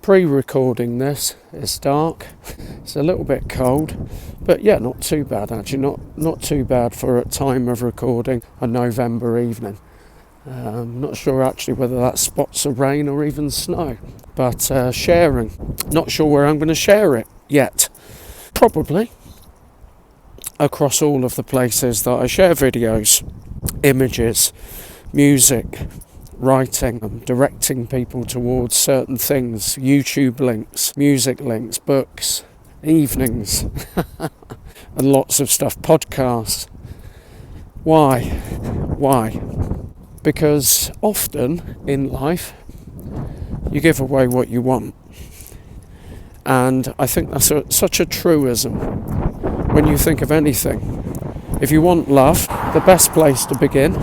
pre-recording this. It's dark, it's a little bit cold, but yeah, not too bad actually, not too bad for a time of recording a November evening. Not sure actually whether that's spots of rain or even snow, but sharing, not sure where I'm going to share it yet. Probably across all of the places that I share videos, images, music, writing, directing people towards certain things, YouTube links, music links, books, evenings, and lots of stuff, podcasts. Why? Because often in life you give away what you want, and I think that's such a truism when you think of anything. If you want love, the best place to begin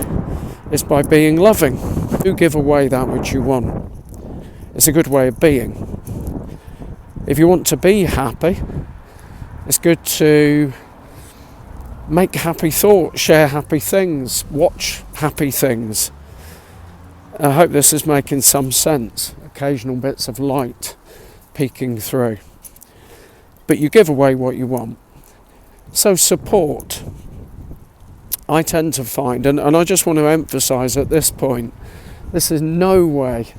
is by being loving. You give away that which you want. It's a good way of being. If you want to be happy, it's good to make happy thoughts, share happy things, watch happy things. I hope this is making some sense. Occasional bits of light peeking through. But you give away what you want. So support. I tend to find, and I just want to emphasise at this point, this is no way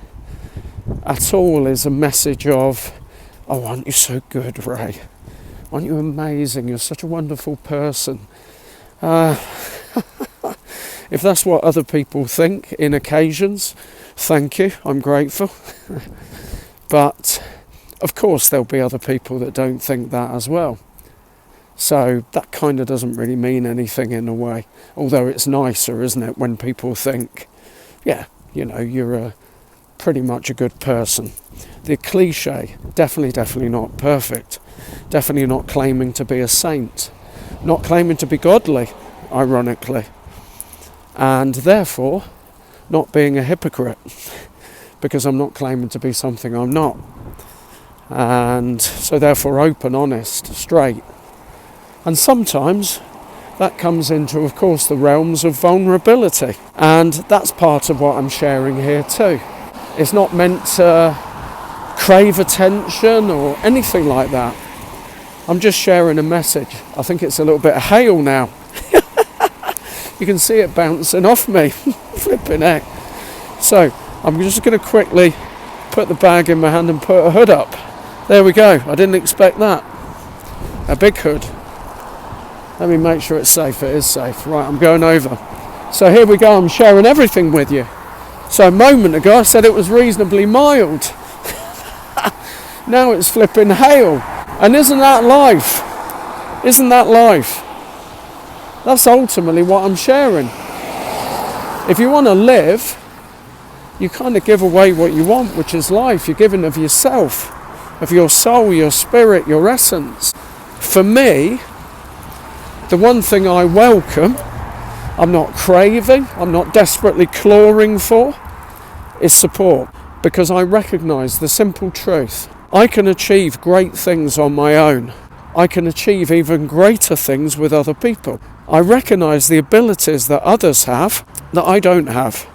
at all is a message of, oh, aren't you so good, Ray? Aren't you amazing? You're such a wonderful person. If that's what other people think in occasions, thank you, I'm grateful. But of course there'll be other people that don't think that as well. So that kind of doesn't really mean anything in a way. Although it's nicer, isn't it, when people think, yeah, you know, you're pretty much a good person. The cliche, definitely not perfect. Definitely not claiming to be a saint. Not claiming to be godly, ironically. And therefore, not being a hypocrite. Because I'm not claiming to be something I'm not. And so therefore open, honest, straight. And sometimes that comes into, of course, the realms of vulnerability. And that's part of what I'm sharing here too. It's not meant to crave attention or anything like that. I'm just sharing a message. I think it's a little bit of hail now. You can see it bouncing off me. Flipping heck. So I'm just going to quickly put the bag in my hand and put a hood up. There we go. I didn't expect that. A big hood. Let me make sure it's safe. It is safe. Right, I'm going over. So here we go. I'm sharing everything with you. So a moment ago I said it was reasonably mild. Now it's flipping hail. And isn't that life? Isn't that life? That's ultimately what I'm sharing. If you want to live, you kind of give away what you want, which is life. You're giving of yourself, of your soul, your spirit, your essence. For me, the one thing I welcome, I'm not craving, I'm not desperately clawing for, is support. Because I recognise the simple truth. I can achieve great things on my own. I can achieve even greater things with other people. I recognise the abilities that others have that I don't have.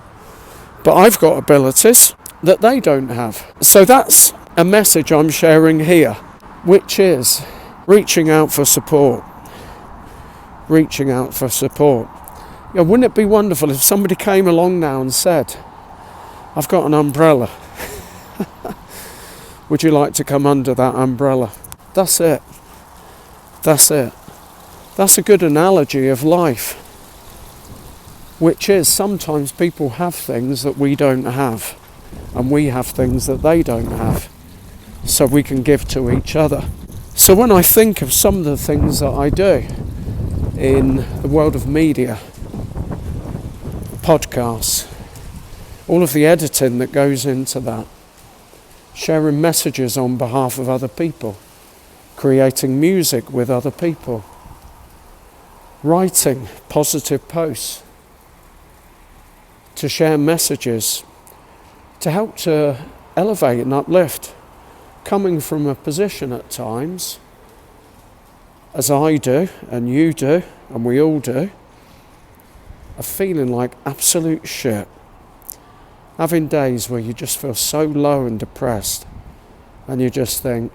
But I've got abilities that they don't have. So that's a message I'm sharing here, which is reaching out for support. Reaching out for support. You know, wouldn't it be wonderful if somebody came along now and said, I've got an umbrella. Would you like to come under that umbrella? That's it. That's it. That's a good analogy of life. Which is sometimes people have things that we don't have. And we have things that they don't have. So we can give to each other. So when I think of some of the things that I do in the world of media, podcasts, all of the editing that goes into that, sharing messages on behalf of other people, creating music with other people, writing positive posts, to share messages, to help to elevate and uplift, coming from a position at times, as I do, and you do, and we all do, of feeling like absolute shit. Having days where you just feel so low and depressed, and you just think,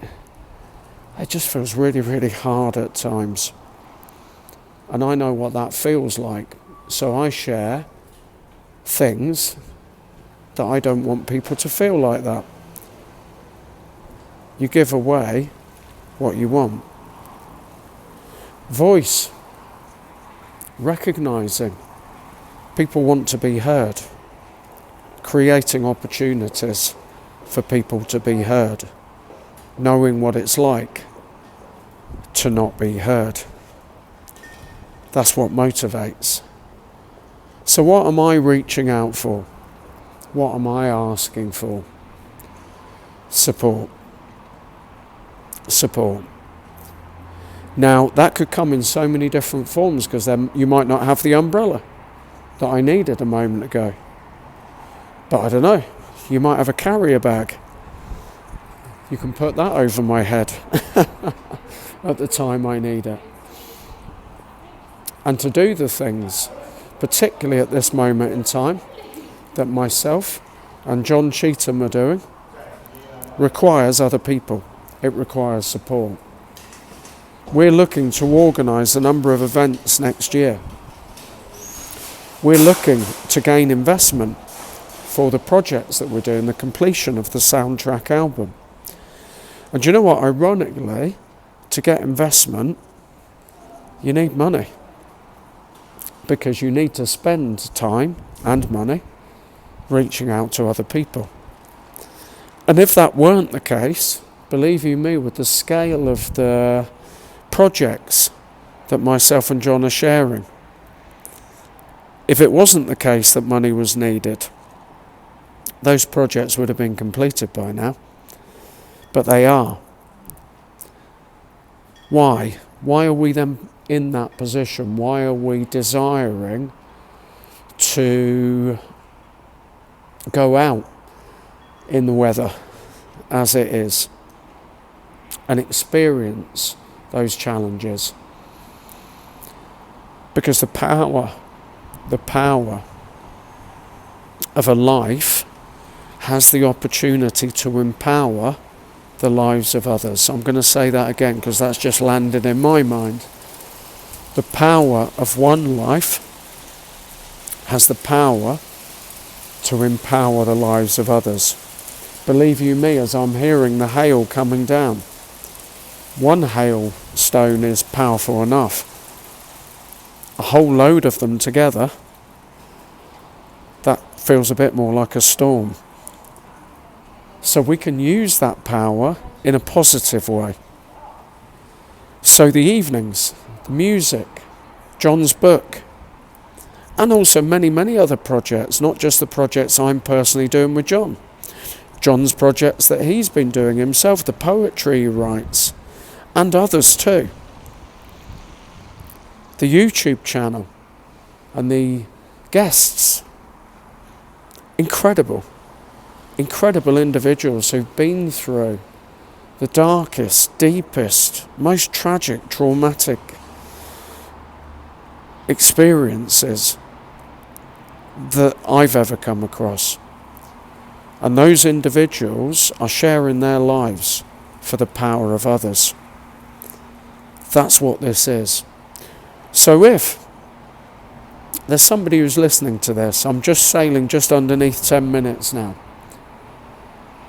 it just feels really, really hard at times. And I know what that feels like. So I share things that I don't want people to feel like that. You give away what you want. Voice. Recognising. People want to be heard. Creating opportunities for people to be heard. Knowing what it's like to not be heard. That's what motivates. So what am I reaching out for? What am I asking for? Support. Support. Now, that could come in so many different forms, because then you might not have the umbrella that I needed a moment ago. But I don't know. You might have a carrier bag. You can put that over my head at the time I need it. And to do the things, particularly at this moment in time, that myself and John Cheetham are doing, requires other people. It requires support. We're looking to organise a number of events next year. We're looking to gain investment for the projects that we're doing, the completion of the soundtrack album. And you know what? Ironically, to get investment, you need money. Because you need to spend time and money reaching out to other people. And if that weren't the case, believe you me, with the scale of the projects that myself and John are sharing, if it wasn't the case that money was needed, those projects would have been completed by now. But they are. Why? Why are we then in that position? Why are we desiring to go out in the weather as it is and experience those challenges? Because the power of a life has the opportunity to empower the lives of others. I'm going to say that again because that's just landed in my mind. The power of one life has the power to empower the lives of others. Believe you me, as I'm hearing the hail coming down, one hailstone is powerful enough. A whole load of them together, that feels a bit more like a storm. So we can use that power in a positive way. So the evenings, the music, John's book, and also many, many other projects, not just the projects I'm personally doing with John. John's projects that he's been doing himself, the poetry he writes, and others too. The YouTube channel and the guests. Incredible individuals who've been through the darkest, deepest, most tragic, traumatic experiences that I've ever come across. And those individuals are sharing their lives for the power of others. That's what this is. So if there's somebody who's listening to this, I'm just sailing just underneath 10 minutes now.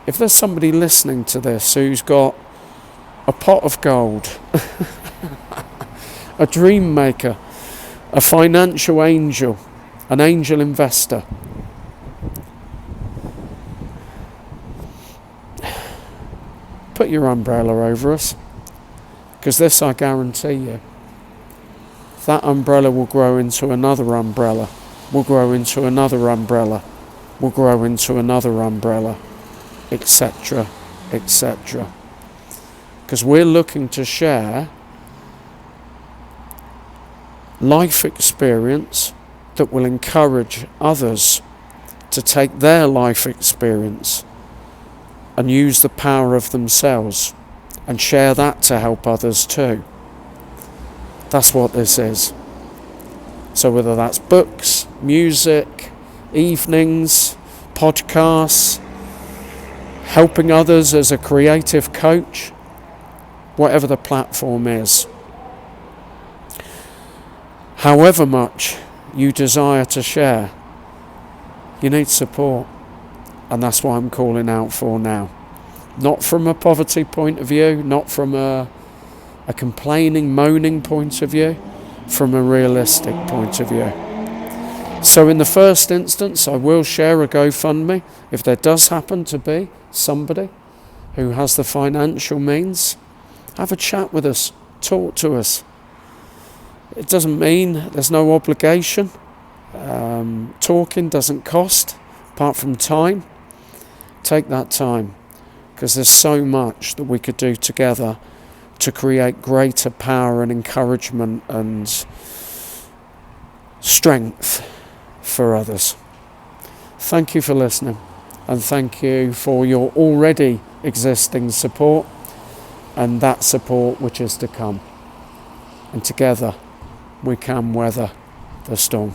If there's somebody listening to this who's got a pot of gold, a dream maker, a financial angel, an angel investor, put your umbrella over us, because this I guarantee you, that umbrella will grow into another umbrella, will grow into another umbrella, will grow into another umbrella, etc., etc. Because we're looking to share life experience that will encourage others to take their life experience and use the power of themselves and share that to help others too. That's what this is. So whether that's books, music, evenings, podcasts, helping others as a creative coach, whatever the platform is. However much you desire to share, you need support. And that's what I'm calling out for now. Not from a poverty point of view, not from a complaining, moaning point of view, from a realistic point of view. So in the first instance, I will share a GoFundMe if there does happen to be somebody who has the financial means. Have a chat with us, talk to us. It doesn't mean there's no obligation. Talking doesn't cost, apart from time. Take that time, because there's so much that we could do together to create greater power and encouragement and strength for others. Thank you for listening, and thank you for your already existing support and that support which is to come. And together we can weather the storm.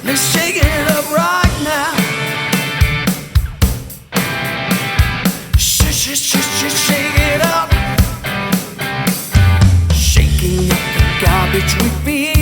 Let's shake it up right now. Shake it up. Shaking up the garbage we feel.